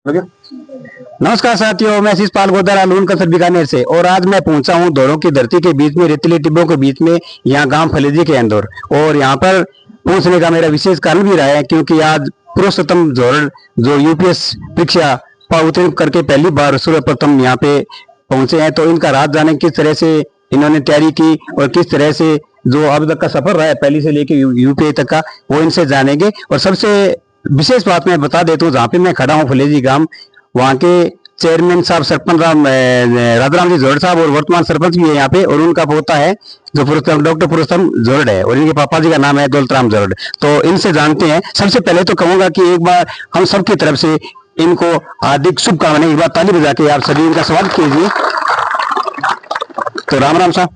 Okay. नमस्कार साथियों, मैं शिषपाल गोदारा लून कसर बीकानेर से। और आज मैं पहुंचा हूं धोरों की धरती के बीच में, रेतीले टिब्बों के बीच में, यहाँ गांव फलेजी के अंदर। और यहाँ पर पहुंचने का मेरा विशेष कारण भी रहा है क्योंकि आज पुरुषोत्तम जोहड़ जो यूपीएस परीक्षा उत्तीर्ण करके पहली बार सर्वप्रथम यहाँ पे पहुंचे हैं, तो इनका राज जाने किस तरह से इन्होंने तैयारी की और किस तरह से जो अब तक का सफर रहा है पहली से लेके यूपीए तक का, वो इनसे जानेंगे। और सबसे विशेष बात मैं बता देता हूँ, जहाँ पे मैं खड़ा हूँ फलेजी गांव, वहाँ के चेयरमैन साहब सरपंच राजाराम जी जोहड़ साहब और वर्तमान सरपंच भी है यहाँ पे। और उनका पोता है जो डॉक्टर पुरुषोत्तम जोहड़ है, और इनके पापा जी का नाम है दौलतराम जोहड़। तो इनसे जानते हैं। सबसे पहले तो कहूंगा कि एक बार हम सबकी तरफ से इनको हार्दिक शुभकामनाएं, एक बार ताली बजा के आप सभी इनका स्वागत कीजिए। तो राम राम साहब।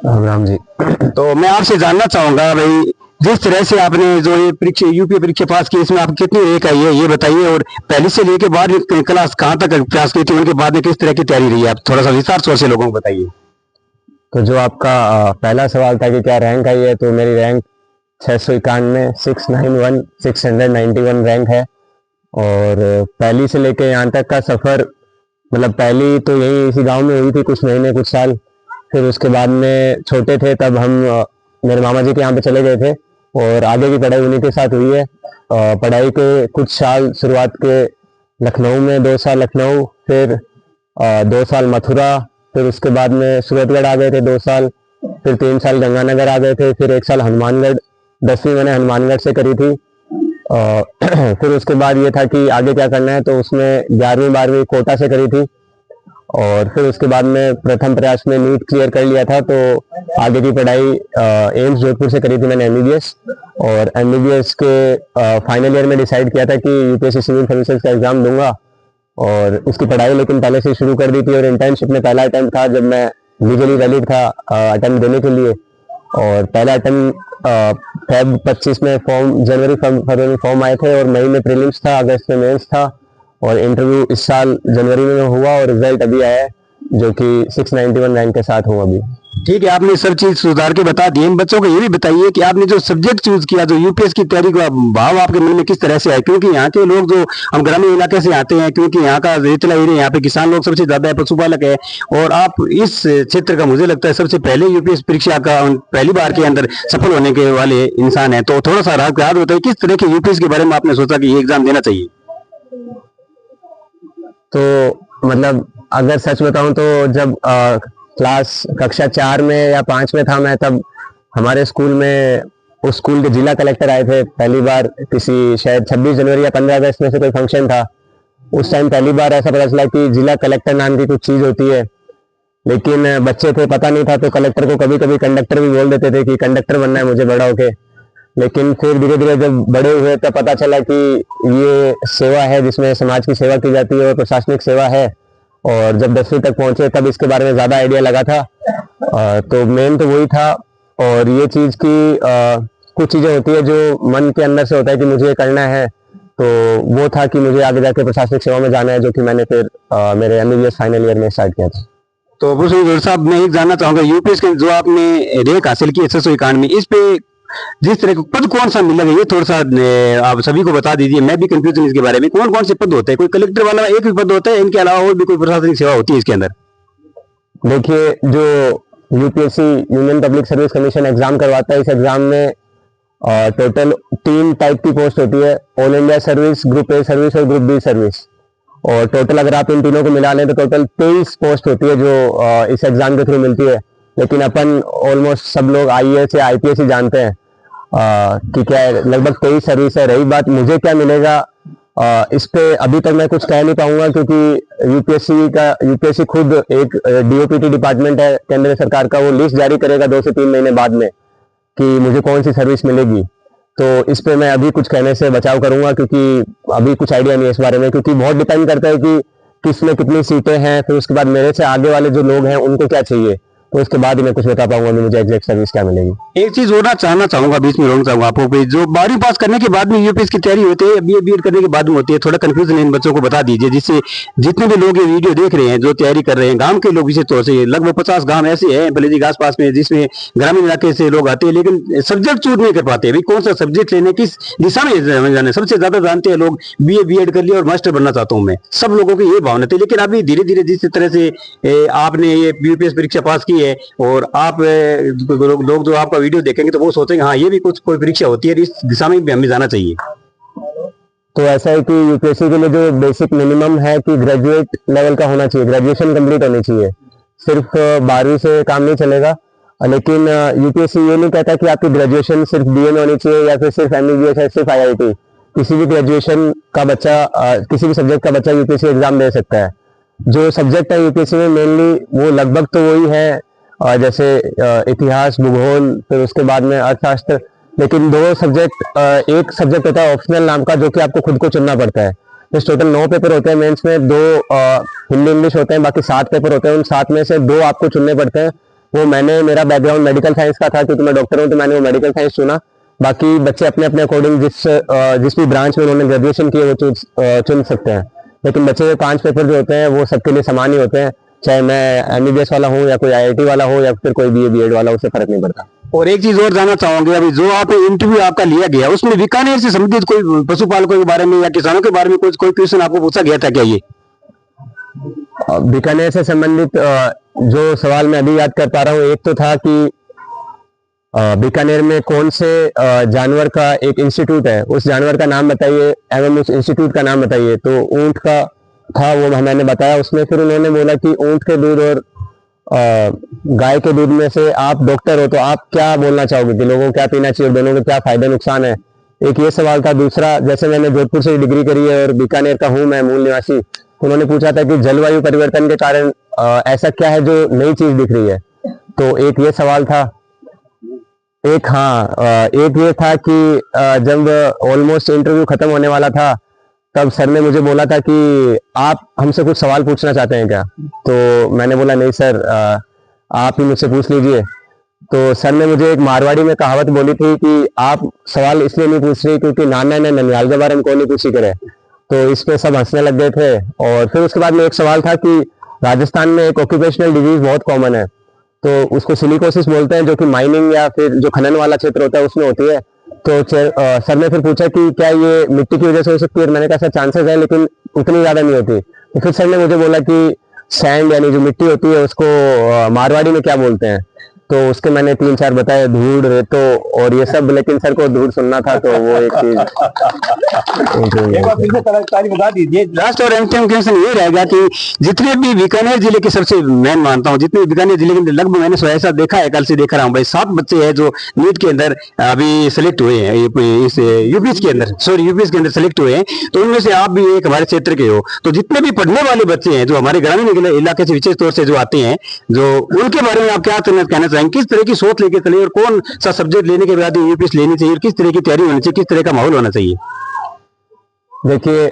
राम राम जी। तो मैं आपसे जानना चाहूंगा भाई, जिस तरह से आपने जो ये परीक्षा यूपी परीक्षा पास की, इसमें आप कितनी रैंक आई है ये बताइए। और पहली से लेके बाद क्लास कहाँ तक पास की थी, उनके बाद में किस तरह की तैयारी रही है, आप थोड़ा सा विस्तार से लोगों को बताइए। तो जो आपका पहला सवाल था कि क्या रैंक आई है, तो मेरी रैंक 691 691 रैंक है। और पहली से लेके यहाँ तक का सफर, मतलब पहली तो यही इसी गांव में हुई थी कुछ महीने कुछ साल। फिर उसके बाद में छोटे थे तब हम मेरे मामा जी के यहाँ पे चले गए थे, और आगे की पढ़ाई उन्हीं के साथ हुई है। पढ़ाई के कुछ साल शुरुआत के लखनऊ में 2 साल लखनऊ, फिर 2 साल मथुरा, फिर उसके बाद में सूरतगढ़ आ गए थे 2 साल, फिर 3 साल गंगानगर आ गए थे, फिर 1 साल हनुमानगढ़। 10वीं मैंने हनुमानगढ़ से करी थी। फिर उसके बाद ये था कि आगे क्या करना है, तो उसमें 11वीं 12वीं कोटा से करी थी। और फिर उसके बाद में प्रथम प्रयास में नीट क्लियर कर लिया था, तो आगे की पढ़ाई एम्स जोधपुर से करी थी मैंने एमबीबीएस। और एमबीबीएस के फाइनल ईयर में डिसाइड किया था कि यूपीएससी सिविल सर्विसेज का एग्जाम दूंगा, और उसकी पढ़ाई लेकिन पहले से शुरू कर दी थी। और इंटर्नशिप में पहला अटेम्प्ट था जब मैं लीगली वैलिड था अटेम्प्ट देने के लिए। और पहला अटेम्प्ट फेब 25 में फॉर्म, जनवरी फरवरी में फॉर्म आए थे, और मई में प्रीलिम्स था, अगस्त में मेंस था, और इंटरव्यू इस साल जनवरी में हुआ, और रिजल्ट अभी आया है जो कि 691 रैंक के साथ हूँ अभी। ठीक है, आपने सब चीज सुधार के बता दिए। इन बच्चों को ये भी बताइए कि आपने जो सब्जेक्ट चूज किया, जो यूपीएस की तैयारी का भाव आपके मन में किस तरह से आया, क्योंकि यहाँ के लोग जो हम ग्रामीण इलाके से आते हैं, क्योंकि यहाँ का रेतला एरिया, यहाँ पे किसान लोग सबसे ज्यादा है, पशुपालक है, और आप इस क्षेत्र का मुझे लगता है सबसे पहले यूपीएस परीक्षा का पहली बार के अंदर सफल होने के वाले इंसान है। तो थोड़ा सा राज बताइए किस तरह के यूपीएस के बारे में आपने सोचा कि ये एग्जाम देना चाहिए। तो मतलब अगर सच बताऊं तो जब क्लास कक्षा 4 में या 5 में था मैं, तब हमारे स्कूल में उस स्कूल के जिला कलेक्टर आए थे पहली बार। किसी शायद 26 जनवरी या 15 अगस्त में से कोई फंक्शन था। उस टाइम पहली बार ऐसा पता चला कि जिला कलेक्टर नाम की कुछ चीज होती है। लेकिन बच्चे थे, पता नहीं था, तो कलेक्टर को कभी कभी कंडक्टर भी बोल देते थे कि कंडक्टर बनना है मुझे बड़ा होके। लेकिन फिर धीरे धीरे जब बड़े हुए तब पता चला कि ये सेवा है जिसमें समाज की सेवा की जाती है और प्रशासनिक सेवा है। और जब 10वीं तक पहुंचे तब इसके बारे में ज़्यादा आइडिया लगा था। तो मेन तो वही था। और ये चीज़ की कुछ चीज़ें होती है जो मन के अंदर से होता है कि मुझे ये करना है, तो वो था कि मुझे आगे जाके प्रशासनिक सेवा में जाना है, जो कि मैंने फिर मेरे एमबीबीएस फाइनल ईयर में स्टार्ट किया था। तो भूषण साहब, मैं एक जानना चाहूंगा, यूपीएस के जो आपने रैंक हासिल की 691, इस पे जिस तरह का पद कौन सा मिलेगा ये थोड़ा सा आप सभी को बता दीजिए। मैं भी कंफ्यूजन इसके बारे में, कौन कौन से पद होते हैं? कोई कलेक्टर वाला एक ही पद होता है, इनके अलावा और भी कोई प्रशासनिक सेवा होती है इसके अंदर? देखिए, जो UPSC union public service commission exam करवाता है, इस एग्जाम में टोटल 3 टाइप की पोस्ट होती है, all India service, group a service और ग्रुप बी सर्विस। और टोटल अगर आप इन तीनों को मिला लें तो टोटल 23 पोस्ट होती है जो इस एग्जाम के थ्रू मिलती है। लेकिन अपन ऑलमोस्ट सब लोग आईएएस या आईपीएस ही जानते हैं कि क्या है, लगभग 23 सर्विस है। रही बात मुझे क्या मिलेगा, इस पे अभी तक मैं कुछ कह नहीं पाऊंगा, क्योंकि यूपीएससी खुद एक डीओपीटी डिपार्टमेंट है केंद्र सरकार का, वो लिस्ट जारी करेगा 2 से 3 महीने बाद में कि मुझे कौन सी सर्विस मिलेगी। तो इस पे मैं अभी कुछ कहने से बचाव करूंगा, क्योंकि अभी कुछ आइडिया नहीं है इस बारे में, क्योंकि बहुत डिपेंड करता है कि किस में कितनी सीटें हैं, फिर उसके बाद मेरे से आगे वाले जो लोग हैं उनको क्या चाहिए। तो उसके बाद ही मैं कुछ बता पाऊंगा कि मुझे एग्जैक्ट सर्विस क्या मिलेगी। एक चीज और जानना चाहूंगा, बीच में रोकना चाहूंगा आपको कि जो 12वीं पास करने के बाद में यूपीएस की तैयारी होती है, बीए बीएड करने के बाद में होती है, थोड़ा कंफ्यूजन इन बच्चों को बता दीजिए, जिससे जितने भी लोग ये वीडियो देख रहे हैं, जो तैयारी कर रहे हैं, गांव के लोग विशेष तौर से, लगभग 50 गांव ऐसे हैं फलेदी के आसपास में जिसमें ग्रामीण इलाके से लोग आते हैं, लेकिन सब्जेक्ट चूज नहीं कर पाते। अभी कौन सा सब्जेक्ट लेने, किस दिशा में जाने, सबसे ज्यादा जानते हैं लोग बीए बीएड कर लिया और मास्टर बनना चाहता हूं मैं, सब लोगों की ये भावना थी। लेकिन अभी धीरे धीरे जिस तरह से आपने ये यूपीएस परीक्षा पास की है, और आप लोग जो आपका वीडियो देखेंगे तो वो सोचेंगे हाँ ये भी कुछ कोई परीक्षा होती है, इस दिशा में भी हमें जाना चाहिए। तो ऐसा है कि यूपीएससी के लिए जो बेसिक मिनिमम है कि ग्रेजुएट लेवल का होना चाहिए, ग्रेजुएशन कंप्लीट होनी चाहिए। सिर्फ 12वीं से काम नहीं चलेगा। लेकिन यूपीएससी ये नहीं कहता कि आपकी ग्रेजुएशन सिर्फ बीए में होनी चाहिए या फिर सिर्फ एमबीबीएस या सिर्फ आईआईटी। किसी भी ग्रेजुएशन का बच्चा किसी भी सब्जेक्ट का बच्चा यूपीएससी एग्जाम दे सकता है। जो सब्जेक्ट है यूपीएससी में मेनली वो लगभग तो वही है, जैसे इतिहास, भूगोल, फिर उसके बाद में अर्थशास्त्र। लेकिन दो सब्जेक्ट, एक सब्जेक्ट होता है ऑप्शनल नाम का, जो कि आपको खुद को चुनना पड़ता है। इस टोटल 9 पेपर होते हैं मेंस में, 2 हिंदी इंग्लिश होते हैं, बाकी 7 पेपर होते हैं। उन 7 में से 2 आपको चुनने पड़ते हैं। वो मेरा बैकग्राउंड मेडिकल साइंस का था क्योंकि मैं डॉक्टर हूँ, तो मैंने वो मेडिकल साइंस चुना। बाकी बच्चे अपने अपने अकॉर्डिंग जिस भी ब्रांच में उन्होंने ग्रेजुएशन की है वो चुन सकते हैं। लेकिन बच्चे 5 पेपर जो होते हैं वो सबके लिए समान ही होते हैं, चाहे मैं एमबीबीएस वाला हूँ या कोई आईआईटी वाला हो या फिर कोई बीए बीएड वाला, उससे फर्क नहीं पड़ता। और एक चीज और जानना चाहूंगे, अभी जो आप इंटरव्यू आपका लिया गया उसमें बीकानेर से संबंधित कोई पशुपालकों के बारे में या किसानों के बारे में कोई क्वेश्चन आपको पूछा गया था क्या? ये बीकानेर से संबंधित जो सवाल मैं अभी याद कर पा रहा हूँ, एक तो था कि बीकानेर में कौन से जानवर का एक इंस्टीट्यूट है, उस जानवर का नाम बताइए एवं उस इंस्टीट्यूट का नाम बताइए। तो ऊंट का था, वो मैंने बताया उसमें। फिर उन्होंने बोला कि ऊंट के दूध और गाय के दूध में से आप डॉक्टर हो तो आप क्या बोलना चाहोगे कि लोगों को क्या पीना चाहिए, दोनों के क्या फायदे नुकसान है। एक ये सवाल था। दूसरा, जैसे मैंने जोधपुर से डिग्री करी है और बीकानेर का हूँ मैं मूल निवासी, तो उन्होंने पूछा था कि जलवायु परिवर्तन के कारण ऐसा क्या है जो नई चीज दिख रही है। तो एक ये सवाल था। एक ये था कि जब ऑलमोस्ट इंटरव्यू खत्म होने वाला था तब सर ने मुझे बोला था कि आप हमसे कुछ सवाल पूछना चाहते हैं क्या। तो मैंने बोला नहीं सर, आप ही मुझसे पूछ लीजिए। तो सर ने मुझे एक मारवाड़ी में कहावत बोली थी कि आप सवाल इसलिए नहीं पूछ रही क्योंकि नाना ने ननिहाल के बारे में कौन नहीं पूछी करे। तो इस पे सब हंसने लग गए थे। और फिर उसके बाद में एक सवाल था कि राजस्थान में एक ऑक्यूपेशनल डिजीज बहुत कॉमन है, तो उसको सिलिकोसिस बोलते हैं, जो कि माइनिंग या फिर जो खनन वाला क्षेत्र होता है उसमें होती है। तो सर ने फिर पूछा कि क्या ये मिट्टी की वजह से हो सकती है। मैंने कहा सर चांसेस है लेकिन उतनी ज्यादा नहीं होती। तो फिर सर ने मुझे बोला कि सैंड यानी जो मिट्टी होती है उसको मारवाड़ी में क्या बोलते हैं। तो उसके मैंने 3-4 बताए, धूड़, रेतो और ये सब। लेकिन सर को धूड़ सुनना था तो वो एक चीज बता दीजिए। लास्ट और अंतिम क्वेश्चन ये रहेगा कि जितने भी बीकानेर जिले के, सबसे मैं मानता हूँ जितने बीकानेर जिले के लगभग मैंने ऐसा देखा है, कल से देख रहा हूँ भाई, 7 बच्चे हैं जो नीट के अंदर अभी सेलेक्ट हुए हैं, इस यूपीएस के अंदर सेलेक्ट हुए हैं। तो उनमें से आप भी एक हमारे क्षेत्र के हो। तो जितने भी पढ़ने वाले बच्चे हैं जो हमारे ग्रामीण इलाके से विशेष तौर से जो आते हैं, जो उनके बारे में आप क्या कहना, किस तरह की सोच लेके चले और कौन सा सब्जेक्ट लेने के बाद यूपीएस लेनी चाहिए और किस तरह की तैयारी होनी चाहिए, किस तरह का माहौल होना चाहिए? देखिए,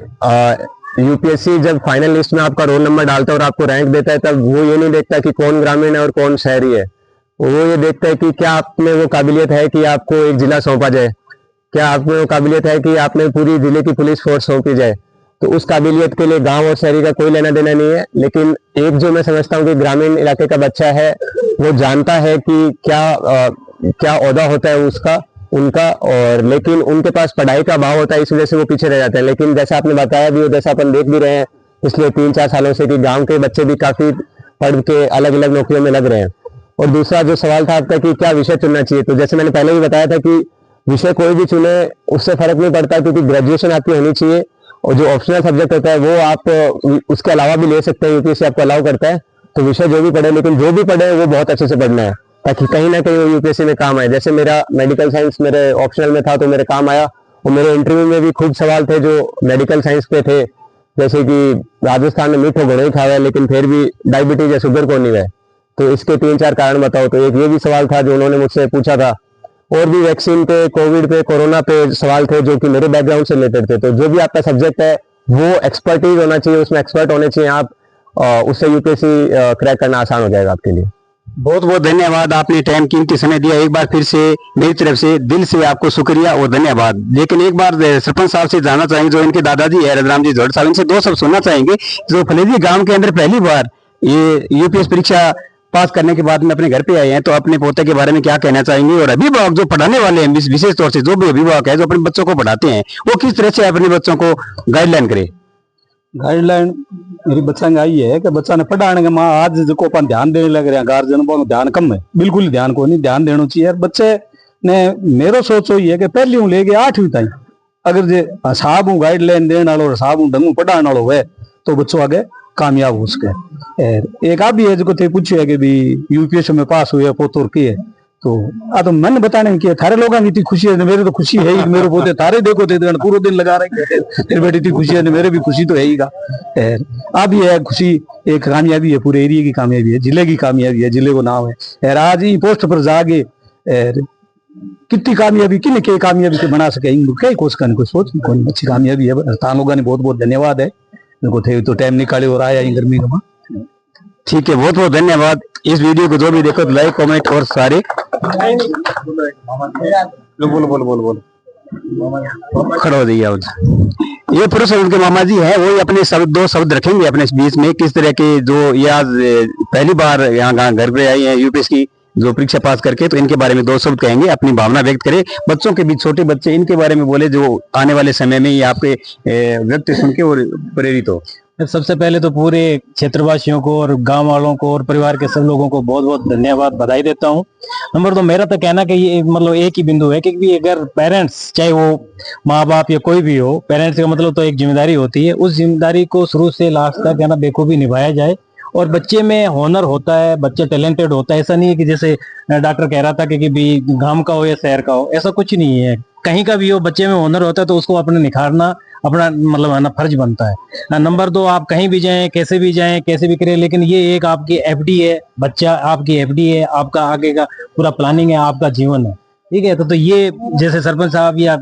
यूपीएससी जब फाइनल लिस्ट में आपका रोल नंबर डालता है और आपको रैंक देता है, तब वो ये नहीं देखता कि कौन ग्रामीण है और कौन शहरी है। वो ये देखता है कि क्या आप में वो काबिलियत है कि आपको एक जिला सौंपा जाए, क्या आप में वो काबिलियत है कि आपने पूरी जिले की पुलिस फोर्स सौंपी जाए। तो उस काबिलियत के लिए गांव और शहरी का कोई लेना देना नहीं है। लेकिन एक जो मैं समझता हूँ कि ग्रामीण इलाके का बच्चा है वो जानता है कि क्या ओहदा होता है उनका, और लेकिन उनके पास पढ़ाई का भाव होता है, इस वजह से वो पीछे रह जाते हैं। लेकिन जैसा आपने बताया भी, जैसा अपन देख भी रहे हैं पिछले 3-4 सालों से कि गांव के बच्चे भी काफी पढ़ के अलग अलग नौकरियों में लग रहे हैं। और दूसरा जो सवाल था आपका कि क्या विषय चुनना चाहिए, तो जैसे मैंने पहले भी बताया था कि विषय कोई भी चुने उससे फर्क नहीं पड़ता, क्योंकि ग्रेजुएशन आपकी होनी चाहिए। और जो ऑप्शनल सब्जेक्ट होता है वो आप उसके अलावा भी ले सकते हैं, यूपीएससी आपको अलाउ करता है। तो विषय जो भी पढ़े, लेकिन जो भी पढ़े वो बहुत अच्छे से पढ़ना है, ताकि कहीं ना कहीं वो यूपीएससी में काम आए। जैसे मेरा मेडिकल साइंस मेरे ऑप्शनल में था तो मेरे काम आया, और मेरे इंटरव्यू में भी खूब सवाल थे जो मेडिकल साइंस पे थे, जैसे कि राजस्थान में मीठो घणो ही खावे लेकिन फिर भी डायबिटीज या शुगर को नहीं है, तो इसके 3-4 कारण बताओ। तो एक ये भी सवाल था जो उन्होंने मुझसे पूछा था। और भी वैक्सीन पे, कोविड पे, कोरोना पे सवाल थे जो कि मेरे बैकग्राउंड से रिलेटेड थे। तो जो भी आपका सब्जेक्ट है वो एक्सपर्टीज होना चाहिए, उसमें एक्सपर्ट होने चाहिए आप, उससे यूपीएससी क्रैक करना आसान हो जाएगा आपके लिए। बहुत बहुत धन्यवाद, आपने टाइम कीमती समय दिया। एक बार फिर से मेरी तरफ से दिल से आपको शुक्रिया और धन्यवाद। लेकिन एक बार सरपंच साहब से जानना चाहेंगे, जो इनके दादाजी है रतराम जी जोड़ साहब, इनसे दो शब्द सुनना चाहेंगे। जो फलेजी गांव के अंदर पहली बार ये यूपीएस परीक्षा पास करने के बाद में अपने घर पे आए हैं, तो अपने पोते के बारे में क्या कहना चाहेंगे? और अभिभावक जो पढ़ाने वाले हैं, विशेष तौर से जो भी अभिभावक है जो अपने बच्चों को पढ़ाते हैं, वो किस तरह से अपने बच्चों को गाइडलाइन करे? गाइडलाइन मेरी बच्चा ने आई है कि बच्चा ने पढ़ाने के माँ आज जो अपन ध्यान देने लग रहे हैं, गार्जियन को ध्यान कम है, बिल्कुल ही ध्यान को नहीं, ध्यान देना चाहिए। बच्चे ने मेरो सोच ही है कि पहली हूँ लेके 8वीं ताई अगर जे हिसाब हूँ गाइडलाइन देने वालों हिसाब हूँ ढंग पढ़ाने वालों है तो बच्चों आगे कामयाब हो सके। एक आप भी है जो थे पूछे है कि भी यूपीएससी में पास हुए पोतोर की है, तो तो मन बताने की थारे लोगों की इतनी खुशी है, मेरे तो खुशी है ही, मेरे पोते थारे देखो थे पूरे दिन लगा रहे तेरे बेटी इतनी खुशी है, मेरे भी खुशी तो है ही का। आप भी है खुशी, एक कामयाबी है, पूरे एरिया की कामयाबी है, जिले की कामयाबी है, जिले को नाम है। आज ही पोस्ट पर जाके कितनी कामयाबी किन के कामयाबी से बना सके कई कोशिश करने को सोच कौन अच्छी कामयाबी है। तान लोगों ने बहुत बहुत धन्यवाद है, मेरे थे तो टाइम निकाले और आया गर्मी का। ठीक है, बहुत बहुत धन्यवाद। इस वीडियो को जो भी देखो लाइक कमेंट और सारे बोलो बोलो बोलो बोलो खड़ा हो जाइए। ये पुरुष उनके मामा जी हैं, वो अपने दो शब्द रखेंगे अपने बीच में, किस तरह के जो ये आज पहली बार यहाँ घर पे आई है यूपीएस की जो परीक्षा पास करके, तो इनके बारे में दो शब्द कहेंगे, अपनी भावना व्यक्त करें। बच्चों के बीच छोटे बच्चे इनके बारे में बोले जो आने वाले समय में ये आपके व्यक्ति सुन के और प्रेरित हो। सबसे पहले तो पूरे क्षेत्रवासियों को और गांव वालों को और परिवार के सब लोगों को बहुत बहुत धन्यवाद बधाई देता हूं। नंबर 2, मेरा तो कहना कि ये मतलब एक ही बिंदु है कि अगर पेरेंट्स चाहे वो माँ बाप या कोई भी हो, पेरेंट्स का मतलब तो एक जिम्मेदारी होती है, उस जिम्मेदारी को शुरू से लास्ट तक है ना बेखूबी निभाया जाए। और बच्चे में हुनर होता है, बच्चे टैलेंटेड होता है, ऐसा नहीं है कि जैसे डॉक्टर कह रहा था कि भी गांव का हो या शहर का हो, ऐसा कुछ नहीं है। कहीं का भी हो, बच्चे में हुनर होता है तो उसको अपने निखारना अपना मतलब है ना फर्ज बनता है। नंबर 2, आप कहीं भी जाएं, कैसे भी करें, लेकिन ये एक आपकी एफडी है, बच्चा आपकी एफडी है, आपका आगे का पूरा प्लानिंग है, आपका जीवन है, ठीक है। तो ये जैसे सरपंच साहब ये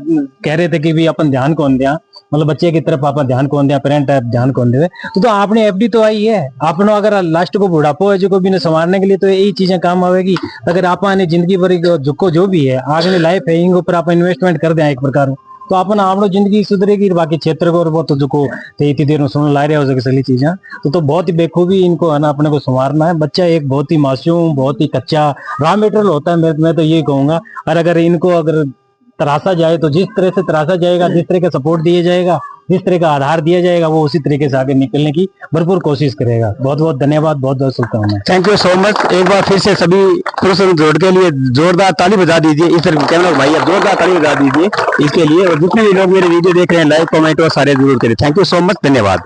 कह रहे थे कि भी अपन ध्यान कौन दिया, मतलब बच्चे की तरफ आप ध्यान कौन दिया, पेरेंट ध्यान कौन दे, तो आपने एफडी तो आई है, आपने अगर लास्ट को बुढ़ापो है जो को भी संवारने के लिए, तो यही चीजें काम आवेगी। अगर आप जिंदगी भर जो भी है आगे लाइफ है, इनके ऊपर आप इन्वेस्टमेंट कर दें एक प्रकार, तो अपन आपनो जिंदगी सुधरेगी, बाकी क्षेत्र को और वो तो जो को इतनी देर में सुन ला रहे हो सली चीजें, तो बहुत ही बेखूबी इनको है ना अपने को संवारना है। बच्चा एक बहुत ही मासूम, बहुत ही कच्चा रॉ मटेरियल होता है, मैं तो यही कहूंगा। और अगर इनको अगर तराशा जाए तो जिस तरह से तराशा जाएगा, जिस तरह का सपोर्ट दिया जाएगा, जिस तरह का आधार दिया जाएगा, वो उसी तरीके से आगे निकलने की भरपूर कोशिश करेगा। बहुत बहुत धन्यवाद, बहुत बहुत शुभकामनाएं। Thank you so much. एक बार फिर से सभी पुरुषों जोड़ के लिए जोरदार ताली बजा दीजिए। इस कैमरा भाई आप जोरदार ताली बजा दीजिए इसके लिए। और जितने भी लोग मेरे वीडियो देख रहे हैं लाइक कमेंट और सारे जरूर करें। थैंक यू सो मच, धन्यवाद।